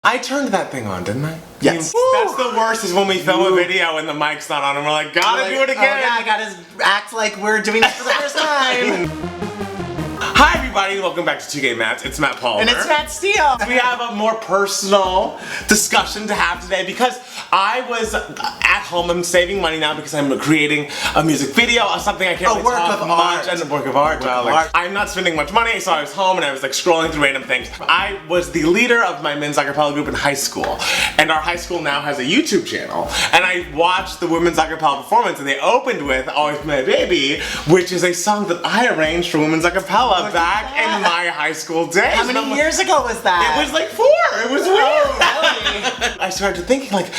I turned that thing on, didn't I? Yes. That's the worst is when we film a video and the mic's not on and we're like, gotta do it again. Oh yeah, I gotta act like we're doing this for the first time. Hi everybody, welcome back to 2K Mats. It's Matt Palmer. And it's Matt Steele. We have a more personal discussion to have today because I was at home. I'm saving money now because I'm creating a music video of something I can't really talk much. And a work of art. I'm not spending much money, so I was home and I was like scrolling through random things. I was the leader of my men's a cappella group in high school. And our high school now has a YouTube channel. And I watched the women's a cappella performance and they opened with Always My Baby, which is a song that I arranged for women's a cappella back in my high school days. How many years ago was that? It was like 4. It was weird. Really? I started thinking like,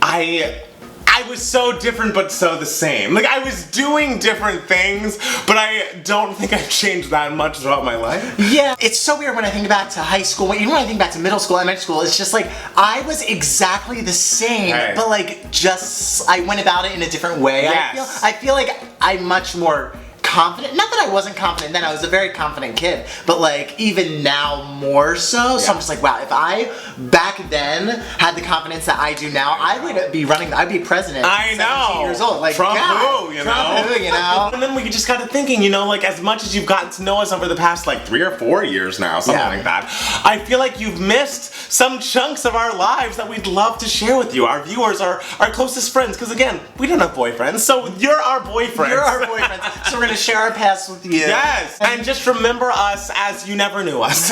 I was so different but so the same. Like I was doing different things, but I don't think I've changed that much throughout my life. Yeah, it's so weird when I think back to high school, even when I think back to middle school, elementary school, it's just like, I was exactly the same, but like just, I went about it in a different way. Yes. I feel like I'm much more confident. Not that I wasn't confident then, I was a very confident kid, but like even now more so. So I'm just like, wow, if I back then had the confidence that I do now, I would be running, I'd be president. I know. 17 years old. Like, Trump God, who, you Trump know? who, you know? And then we just got to thinking, you know, like as much as you've gotten to know us over the past like 3 or 4 years now, something like that, I feel like you've missed some chunks of our lives that we'd love to share with you. Our viewers are our closest friends, because again, we don't have boyfriends, so you're our boyfriends. You're our boyfriends. So we're gonna share our past with you. Yes, and just remember us as you never knew us.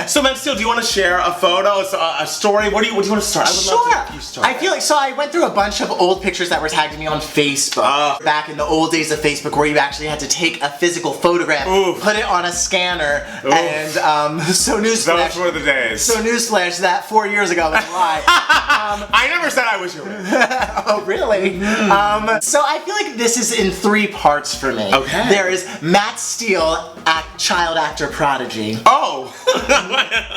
So Matt Steele, do you want to share a photo, a story? What do you want to start? I would love to you start. I feel like, so I went through a bunch of old pictures that were tagged to me on Facebook. Back in the old days of Facebook where you actually had to take a physical photograph, put it on a scanner, and so newsflash. Those were the days. So newsflash, that 4 years ago was a lie. I never said I was your man. Oh, really? So I feel like this is in 3 parts for me. Okay. There is Matt Steele, child actor prodigy. Oh!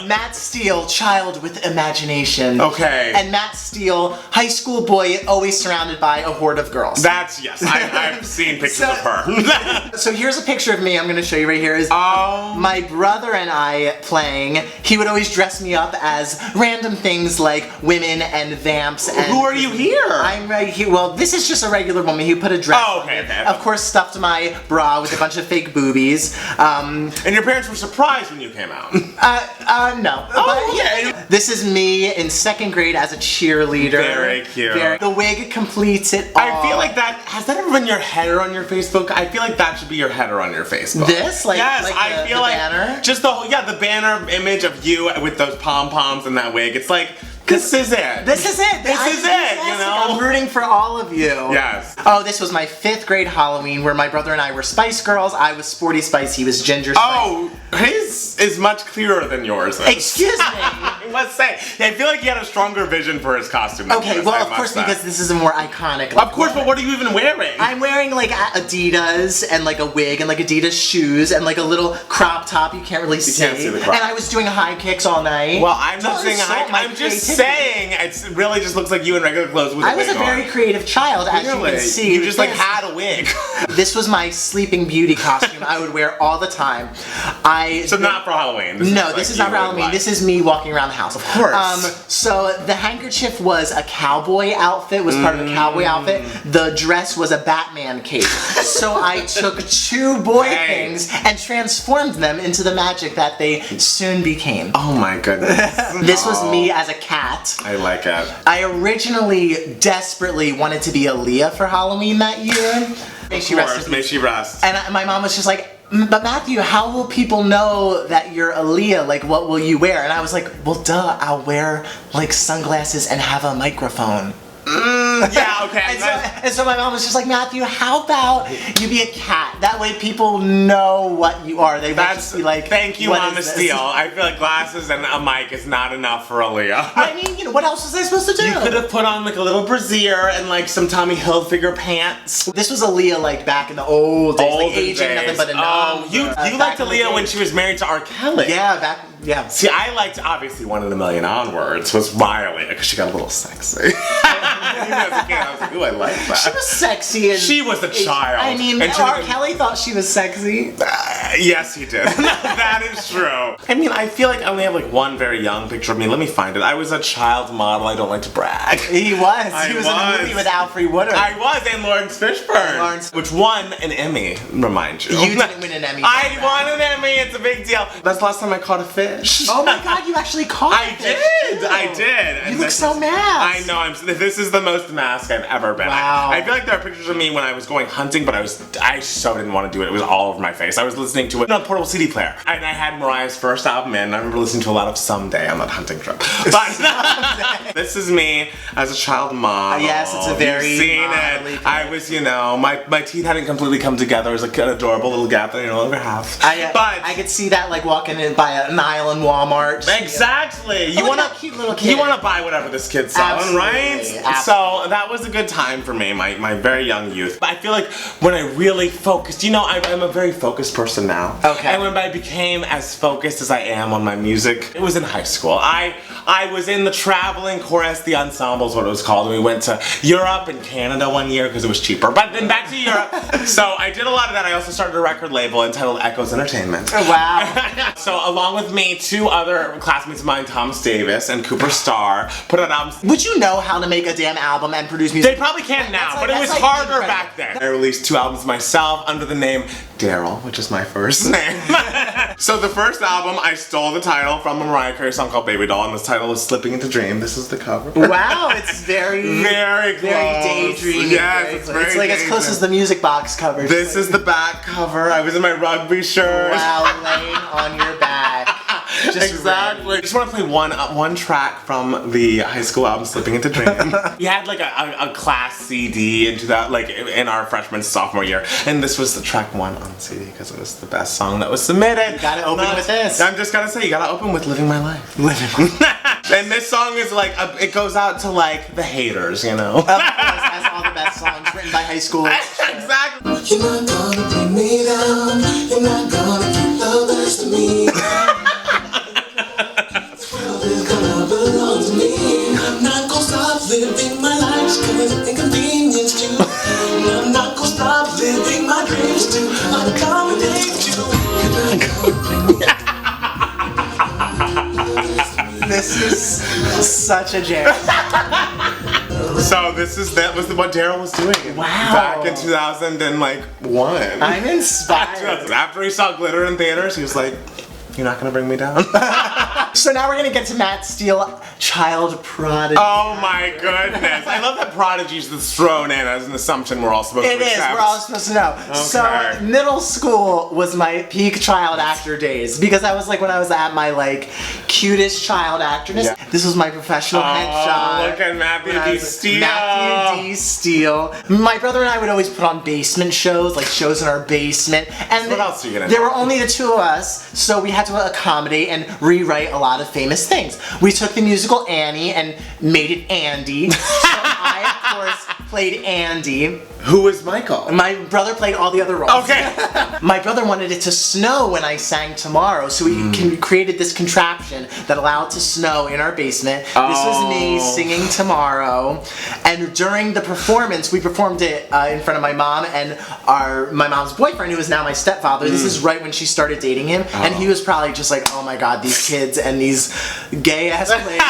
Matt Steele, child with imagination. Okay. And Matt Steele, high school boy, always surrounded by a horde of girls. That's, yes, I've seen pictures of her. So here's a picture of me I'm gonna show you right here. Is my brother and I playing. He would always dress me up as random things like women and vamps. And who are you here? I'm right here. Well, this is just a regular woman. He put a dress on me. Of course, stuffed my bra with a bunch of fake boobies. And your parents were surprised when you came out? No. Oh, yeah. This is me in 2nd grade as a cheerleader. Very cute. The wig completes it all. I feel like that, has that ever been your header on your Facebook? I feel like that should be your header on your Facebook. This? Like, yes, like I feel like banner? Just the whole, the banner image of you with those pom-poms and that wig. It's like, this is it. This is it. This is it, you know? I'm rooting for all of you. Yes. Oh, this was my 5th grade Halloween where my brother and I were Spice Girls. I was Sporty Spice, he was Ginger Spice. Oh, his is much clearer than yours is. Excuse me. I must say, I feel like he had a stronger vision for his costume. Okay, well, of course, because this is a more iconic. Of course, but what are you even wearing? I'm wearing like Adidas and like a wig and like Adidas shoes and like a little crop top you can't really see. You can't see the crop. And I was doing high kicks all night. Well, I'm not saying I'm just saying it really just looks like you in regular clothes with a wig on. I was a very creative child, as you can see. You just like had a wig. This was my Sleeping Beauty costume I would wear all the time. So not for Halloween. This is not for Halloween. This is me walking around the house. Of course. So the handkerchief was a cowboy outfit, was part of a cowboy outfit. The dress was a Batman cape. So I took 2 boy things and transformed them into the magic that they soon became. Oh my goodness. This was me as a cat. I like it. I originally desperately wanted to be Aaliyah for Halloween that year. May she rest. And my mom was just like, but Matthew, how will people know that you're Aaliyah? Like, what will you wear? And I was like, well, duh, I'll wear like sunglasses and have a microphone. Yeah, okay. and so my mom was just like, Matthew, how about you be a cat? That way people know what you are. They won't just be like, thank you, Mama Steele. I feel like glasses and a mic is not enough for Aaliyah. I mean, you know, what else was I supposed to do? You could have put on like a little brassiere and like some Tommy Hilfiger pants. This was Aaliyah like back in the old days. Like aging, nothing but a number. Oh, you liked Aaliyah when she was married to R. Kelly. Yeah, back Yeah. See, I liked, obviously, One in a Million Onwards was Riley, because she got a little sexy. Even as a kid, I was like, ooh, I like that. She was sexy. And she was a child. I mean, R. Kelly thought she was sexy. Yes, he did. That is true. I mean, I feel like I only have like one very young picture of me. Let me find it. I was a child model. I don't like to brag. He was. He was in the movie with Alfred Woodard. I was, and Lawrence Fishburne. Which won an Emmy, remind you. You didn't win an Emmy. I won an Emmy. It's a big deal. That's the last time I caught a fish. Oh my God, you actually caught a fish. I did. You look so masked. I know. This is the most masked I've ever been. Wow. I feel like there are pictures of me when I was going hunting, but I so didn't want to do it. It was all over my face. I was listening to it on a portable CD player. And I had Mariah's first album in. I remember listening to a lot of Someday on that hunting trip. But this is me as a child model. Yes, it's a very You've seen it. I was, you know, my teeth hadn't completely come together. It was like an adorable little gap that I no longer have. But I could see that like walking in by an aisle in Walmart. Exactly. You want a cute little kid. You want to buy whatever this kid's selling, right? Absolutely. So that was a good time for me, my very young youth. But I feel like when I really focused, you know, I'm a very focused person now. Okay. And when I became as focused as I am on my music, it was in high school. I was in the traveling chorus, the ensemble is what it was called. We went to Europe and Canada one year because it was cheaper. But then back to Europe. So I did a lot of that. I also started a record label entitled Echoes Entertainment. Oh, wow. So along with me, two other classmates of mine, Thomas Davis and Cooper Starr, put out albums. Would you know how to make a damn album and produce music? They probably can now, but it was harder back then. I released 2 albums myself under the name Daryl, which is my first name. So the first album, I stole the title from a Mariah Carey song called Baby Doll, and this title is Slipping Into Dream. This is the cover. Wow, it's very, very close. Very daydreamy. Yes, it's very like as close as the music box cover. This is the back cover. I was in my rugby shirt. Wow, laying on your back. Just exactly. I just want to play one track from the high school album Slipping Into Dream. We had like a class CD into that, like in our freshman sophomore year, and this was the track 1 on the CD because it was the best song that was submitted. You gotta open with this. I'm just gonna say you gotta open with Living My Life. And this song is like it goes out to like the haters, you know. Of course, as all the best songs written by high schoolers. Exactly. You're not gonna bring me down. You're not gonna keep the best of me. I'm not gonna stop living my life cause it inconvenienced you. I'm not gonna stop living my dreams to accommodate you. This is such a jam. So that was what Daryl was doing. Wow. Back in 2001. I'm inspired. After he saw Glitter in theaters, he was like, "You're not gonna bring me down." So now we're gonna get to Matt Steele, child prodigy. Oh my goodness. I love that prodigy's that's thrown in as an assumption we're all supposed to accept. It is, we're all supposed to know. Okay. So middle school was my peak child actor days because I was like when I was at my like cutest child actorness. Yeah. This was my professional headshot. Look at Matthew D. Steele. Matthew D. Steele. My brother and I would always put on basement shows, like shows in our basement. And what else are you gonna do? There were only the 2 of us, so we had to accommodate and rewrite a lot of famous things. We took the musical Annie and made it Andy. So I, of course, played Andy. Who was Michael? My brother played all the other roles. Okay. My brother wanted it to snow when I sang Tomorrow, so we created this contraption that allowed it to snow in our basement. This was me singing Tomorrow, and during the performance, we performed it in front of my mom and my mom's boyfriend, who is now my stepfather. This is right when she started dating him, and he was probably just like, "Oh my God, these kids and these gay-ass plays."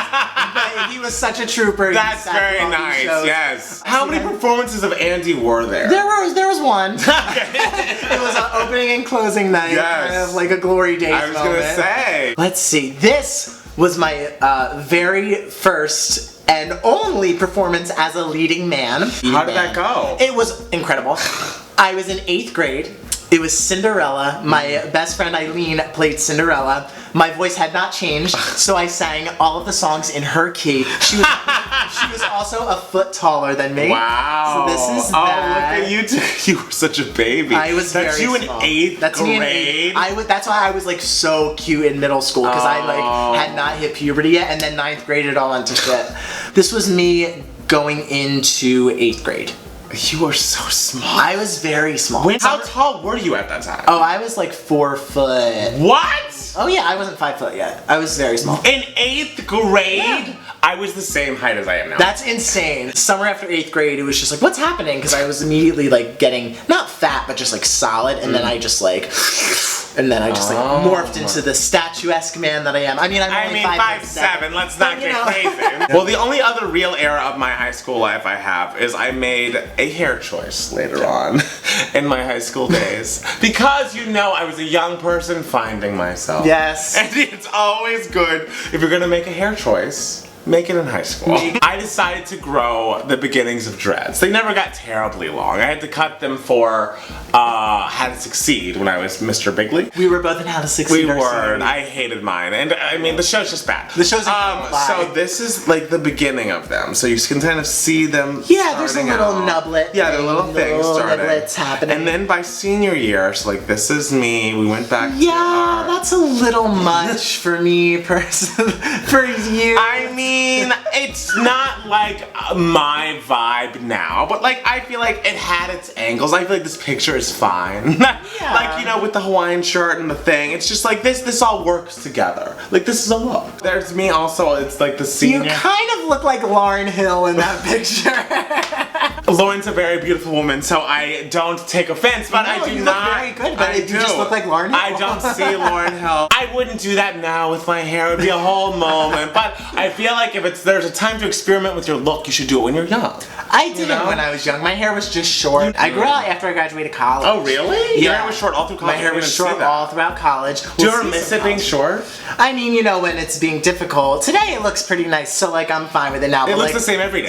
But he was such a trooper. That's very nice. Yes. How many performances of Andy were there? There was one. It was an opening and closing night, kind of like a Glory Days moment. I was gonna say. Let's see. This was my very first and only performance as a leading man. How did that go? It was incredible. I was in 8th grade. It was Cinderella. My best friend Eileen played Cinderella. My voice had not changed, so I sang all of the songs in her key. She was also a foot taller than me. Wow. So this is that. that. Look at you two. You were such a baby. I was That's very you in small. 8th That's grade? Me in 8th. That's why I was like so cute in middle school, because I like had not hit puberty yet, and then 9th grade it all went to shit. This was me going into 8th grade. You were so small. I was very small. How tall were you at that time? Oh, I was like 4 foot. What? Oh yeah, I wasn't 5 foot yet. I was very small. In 8th grade, I was the same height as I am now. That's insane. Summer after 8th grade, it was just like, what's happening? Because I was immediately like getting, not fat, but just like solid. And then I just like, morphed into the statuesque man that I am. I mean, I'm only 5'7". Let's not get crazy. Well, the only other real era of my high school life I have is I made a hair choice later on in my high school days. Because, you know, I was a young person finding myself. Yes. And it's always good if you're gonna make a hair choice. Make it in high school. I decided to grow the beginnings of dreads. They never got terribly long. I had to cut them for How to Succeed when I was Mr. Bigley. We were both in How to Succeed. We were, and I hated mine. And I mean, the show's just bad. The show's so this is like the beginning of them. So you can kind of see them. Yeah, there's a little nublet. Yeah, the little things starting. Nublets happening. And then by senior year, so like this is me. We went back. Yeah, that's a little much for me personally. For you. I mean, it's not like my vibe now, but like I feel like it had its angles. I feel like this picture is fine. Like, you know, with the Hawaiian shirt and the thing, it's just like this all works together. Like this is a look. There's me also, it's like the senior. You kind of look like Lauryn Hill in that picture. Lauren's a very beautiful woman, so I don't take offense, but I do you not. Look very good, but you just look like Lauryn Hill. I don't see Lauryn Hill. I wouldn't do that now with my hair. It would be a whole moment. But I feel like if there's a time to experiment with your look, you should do it when you're young. I didn't when I was young. My hair was just short. I grew out after I graduated college. Oh, really? Yeah. Your hair was short all through college? My hair was short all throughout college. Do you ever miss it being short? I mean, you know, when it's being difficult. Today it looks pretty nice, so like I'm fine with it now. It but looks like, the same every day.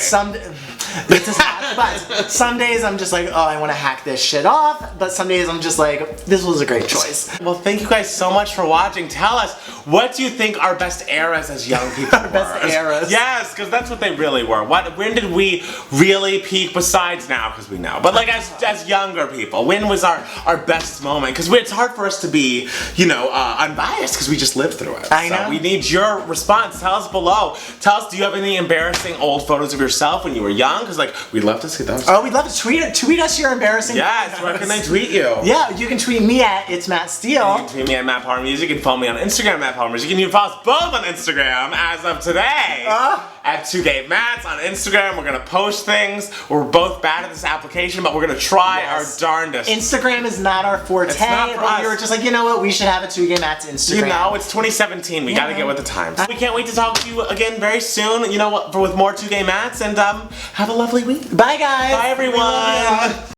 But some days I'm just like, oh, I want to hack this shit off. But some days I'm just like, this was a great choice. Well, thank you guys so much for watching. Tell us, what do you think our best eras as young people Our best eras. Yes, because that's what they really were. When did we really peak besides now, because we know. But like as younger people, when was our best moment? Because it's hard for us to be, you know, unbiased because we just lived through it. I know. So we need your response. Tell us below. Tell us, do you have any embarrassing old photos of yourself when you were young? Because like, we'd love to see those. Oh, we'd love to tweet us your embarrassing Yes, photos. where can they tweet you? Yeah, you can tweet me at It's Matt Steele. You can tweet me at Matt Power Music and follow me on Instagram at Power Music. And you can follow us both on Instagram as of today at 2GayMats on Instagram. We're gonna post things. We're both bad at this application, but we're gonna try our darndest. Instagram is not our forte. It's not for us. We were just like, you know what? We should have a 2GayMats Instagram. You know, it's 2017. We gotta get with the times. We can't wait to talk to you again very soon. You know what? With more 2GayMats, and have a lovely week. Bye, guys. Bye, everyone.